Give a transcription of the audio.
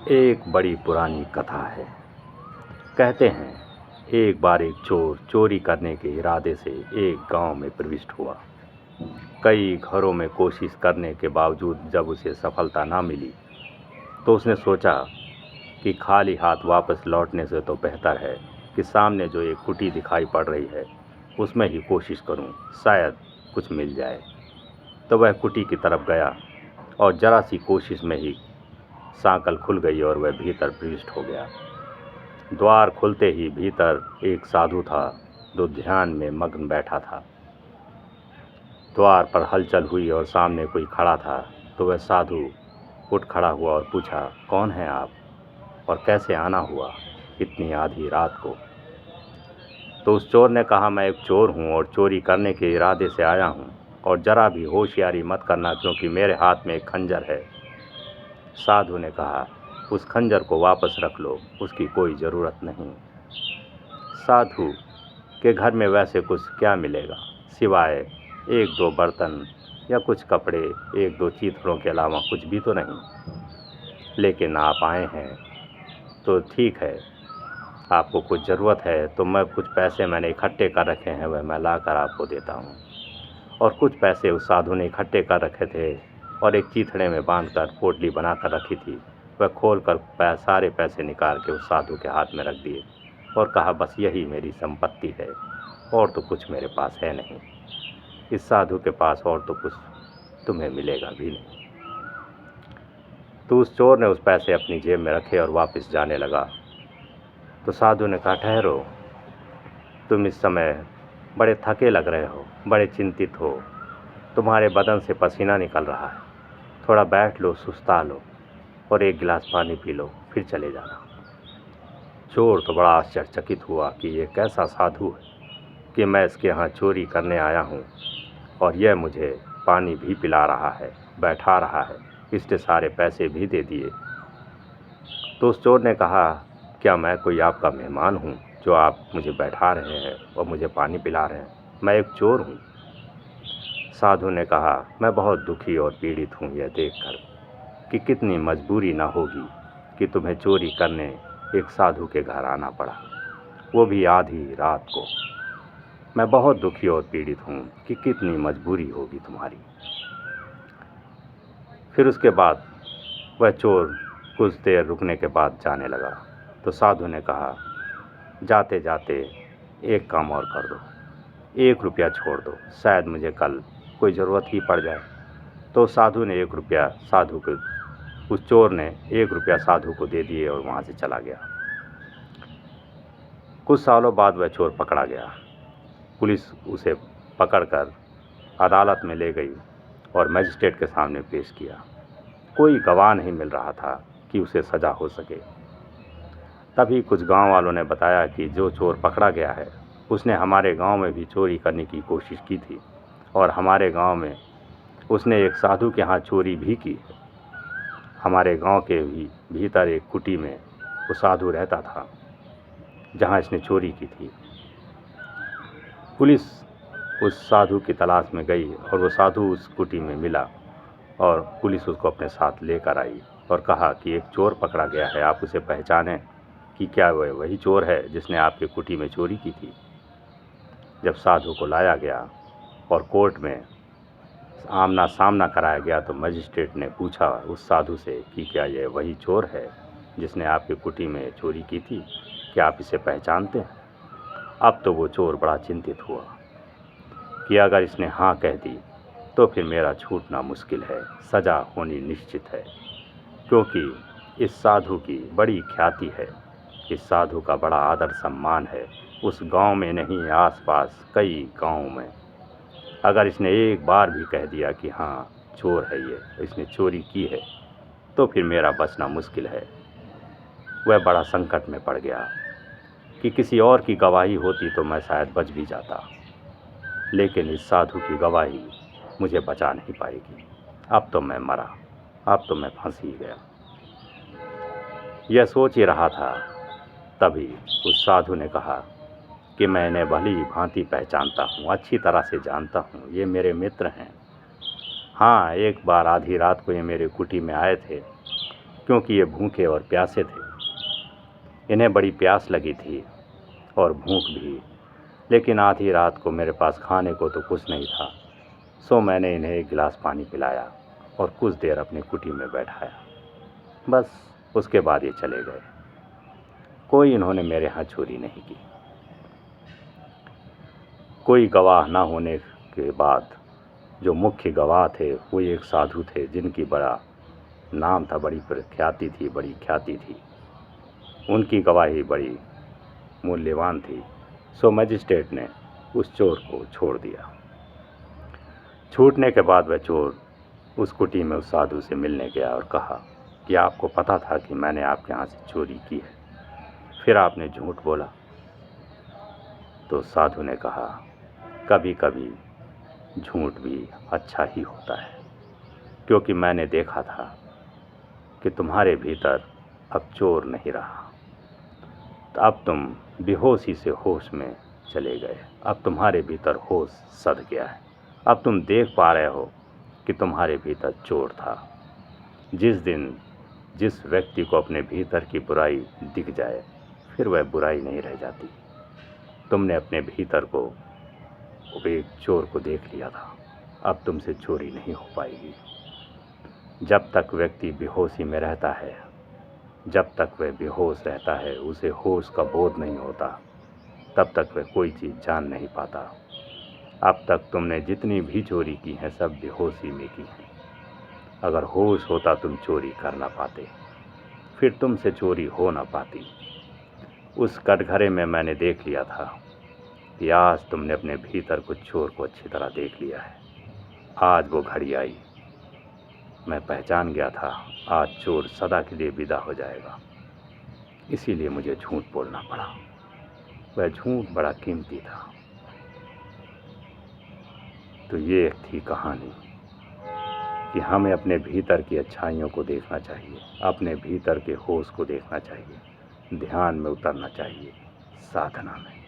एक बड़ी पुरानी कथा है। कहते हैं, एक बार एक चोर चोरी करने के इरादे से एक गांव में प्रविष्ट हुआ। कई घरों में कोशिश करने के बावजूद जब उसे सफलता ना मिली तो उसने सोचा कि खाली हाथ वापस लौटने से तो बेहतर है कि सामने जो एक कुटी दिखाई पड़ रही है उसमें ही कोशिश करूं, शायद कुछ मिल जाए। तो वह कुटी की तरफ गया और जरा सी कोशिश में ही सांकल खुल गई और वह भीतर प्रविष्ट हो गया। द्वार खुलते ही भीतर एक साधु था जो ध्यान में मग्न बैठा था। द्वार पर हलचल हुई और सामने कोई खड़ा था तो वह साधु उठ खड़ा हुआ और पूछा, कौन है आप और कैसे आना हुआ इतनी आधी रात को? तो उस चोर ने कहा, मैं एक चोर हूँ और चोरी करने के इरादे से आया हूँ और जरा भी होशियारी मत करना क्योंकि मेरे हाथ में एक खंजर है। साधु ने कहा, उस खंजर को वापस रख लो, उसकी कोई ज़रूरत नहीं। साधु के घर में वैसे कुछ क्या मिलेगा सिवाय एक दो बर्तन या कुछ कपड़े, एक दो चीथड़ों के अलावा कुछ भी तो नहीं। लेकिन आप आए हैं तो ठीक है, आपको कुछ ज़रूरत है तो मैं कुछ पैसे मैंने इकट्ठे कर रखे हैं, वह मैं ला कर आपको देता हूँ। और कुछ पैसे उस साधु ने इकट्ठे कर रखे थे और एक चीथड़े में बांध कर पोटली बना कर रखी थी। वह खोल कर सारे पैसे निकाल के उस साधु के हाथ में रख दिए और कहा, बस यही मेरी संपत्ति है और तो कुछ मेरे पास है नहीं। इस साधु के पास और तो कुछ तुम्हें मिलेगा भी नहीं। तो उस चोर ने उस पैसे अपनी जेब में रखे और वापस जाने लगा। तो साधु ने कहा, ठहरो, तुम इस समय बड़े थके लग रहे हो, बड़े चिंतित हो, तुम्हारे बदन से पसीना निकल रहा है, थोड़ा बैठ लो, सुस्ता लो और एक गिलास पानी पी लो, फिर चले जाना। चोर तो बड़ा आश्चर्यचकित हुआ कि ये कैसा साधु है कि मैं इसके यहाँ चोरी करने आया हूँ और यह मुझे पानी भी पिला रहा है, बैठा रहा है, इसने सारे पैसे भी दे दिए। तो उस चोर ने कहा, क्या मैं कोई आपका मेहमान हूँ जो आप मुझे बैठा रहे हैं और मुझे पानी पिला रहे हैं? मैं एक चोर हूँ। साधु ने कहा, मैं बहुत दुखी और पीड़ित हूँ यह देखकर कि कितनी मजबूरी ना होगी कि तुम्हें चोरी करने एक साधु के घर आना पड़ा, वो भी आधी रात को। मैं बहुत दुखी और पीड़ित हूँ कि कितनी मजबूरी होगी तुम्हारी। फिर उसके बाद वह चोर कुछ देर रुकने के बाद जाने लगा। तो साधु ने कहा, जाते जाते एक काम और कर दो, 1 रुपया छोड़ दो, शायद मुझे कल कोई ज़रूरत ही पड़ जाए। तो साधु ने 1 रुपया उस चोर ने 1 रुपया साधु को दे दिए और वहाँ से चला गया। कुछ सालों बाद वह चोर पकड़ा गया। पुलिस उसे पकड़कर अदालत में ले गई और मजिस्ट्रेट के सामने पेश किया। कोई गवाह नहीं मिल रहा था कि उसे सज़ा हो सके। तभी कुछ गांव वालों ने बताया कि जो चोर पकड़ा गया है उसने हमारे गांव में भी चोरी करने की कोशिश की थी और हमारे गांव में उसने एक साधु के यहाँ चोरी भी की है। हमारे गांव के भी भीतर एक कुटी में वो साधु रहता था जहाँ इसने चोरी की थी। पुलिस उस साधु की तलाश में गई और वो साधु उस कुटी में मिला और पुलिस उसको अपने साथ लेकर आई और कहा कि एक चोर पकड़ा गया है, आप उसे पहचानें कि क्या वह वही चोर है जिसने आपके कुटी में चोरी की थी। जब साधु को लाया गया और कोर्ट में आमना सामना कराया गया तो मजिस्ट्रेट ने पूछा उस साधु से कि क्या यह वही चोर है जिसने आपके कुटी में चोरी की थी, क्या आप इसे पहचानते हैं? अब तो वो चोर बड़ा चिंतित हुआ कि अगर इसने हाँ कह दी तो फिर मेरा छूटना मुश्किल है, सज़ा होनी निश्चित है, क्योंकि इस साधु की बड़ी ख्याति है, इस साधु का बड़ा आदर सम्मान है उस गांव में नहीं, आसपास कई गांवों में। अगर इसने एक बार भी कह दिया कि हाँ चोर है ये, इसने चोरी की है, तो फिर मेरा बचना मुश्किल है। वह बड़ा संकट में पड़ गया कि किसी और की गवाही होती तो मैं शायद बच भी जाता, लेकिन इस साधु की गवाही मुझे बचा नहीं पाएगी। अब तो मैं मरा, अब तो मैं फंस ही गया। यह सोच ही रहा था, तभी उस साधु ने कहा कि मैं इन्हें भली भांति पहचानता हूँ, अच्छी तरह से जानता हूँ, ये मेरे मित्र हैं। हाँ, एक बार आधी रात को ये मेरे कुटी में आए थे क्योंकि ये भूखे और प्यासे थे। इन्हें बड़ी प्यास लगी थी और भूख भी, लेकिन आधी रात को मेरे पास खाने को तो कुछ नहीं था। सो मैंने इन्हें एक गिलास पानी पिलाया और कुछ देर अपनी कुटी में बैठाया। बस उसके बाद ये चले गए। कोई इन्होंने मेरे यहाँ चोरी नहीं की। कोई गवाह ना होने के बाद जो मुख्य गवाह थे वो एक साधु थे, जिनकी बड़ा नाम था, बड़ी प्रख्याति थी, बड़ी ख्याति थी। उनकी गवाही बड़ी मूल्यवान थी। सो मजिस्ट्रेट ने उस चोर को छोड़ दिया। छूटने के बाद वह चोर उस कुटी में उस साधु से मिलने गया और कहा कि आपको पता था कि मैंने आपके यहाँ से चोरी की है, फिर आपने झूठ बोला। तो साधु ने कहा, कभी कभी झूठ भी अच्छा ही होता है, क्योंकि मैंने देखा था कि तुम्हारे भीतर अब चोर नहीं रहा। तो अब तुम बेहोशी से होश में चले गए। अब तुम्हारे भीतर होश सध गया है। अब तुम देख पा रहे हो कि तुम्हारे भीतर चोर था। जिस दिन जिस व्यक्ति को अपने भीतर की बुराई दिख जाए, फिर वह बुराई नहीं रह जाती। तुमने अपने भीतर को एक चोर को देख लिया था। अब तुमसे चोरी नहीं हो पाएगी। जब तक व्यक्ति बेहोशी में रहता है, जब तक वह बेहोश रहता है, उसे होश का बोध नहीं होता, तब तक वह कोई चीज़ जान नहीं पाता। अब तक तुमने जितनी भी चोरी की हैं सब बेहोशी में की हैं। अगर होश होता तुम चोरी कर ना पाते, फिर तुमसे चोरी हो ना पाती। उस कटघरे में मैंने देख लिया था कि आज तुमने अपने भीतर कुछ चोर को अच्छी तरह देख लिया है। आज वो घड़ी आई। मैं पहचान गया था, आज चोर सदा के लिए विदा हो जाएगा। इसीलिए मुझे झूठ बोलना पड़ा। वह झूठ बड़ा कीमती था। तो ये एक थी कहानी कि हमें अपने भीतर की अच्छाइयों को देखना चाहिए, अपने भीतर के होश को देखना चाहिए, ध्यान में उतरना चाहिए, साधना में।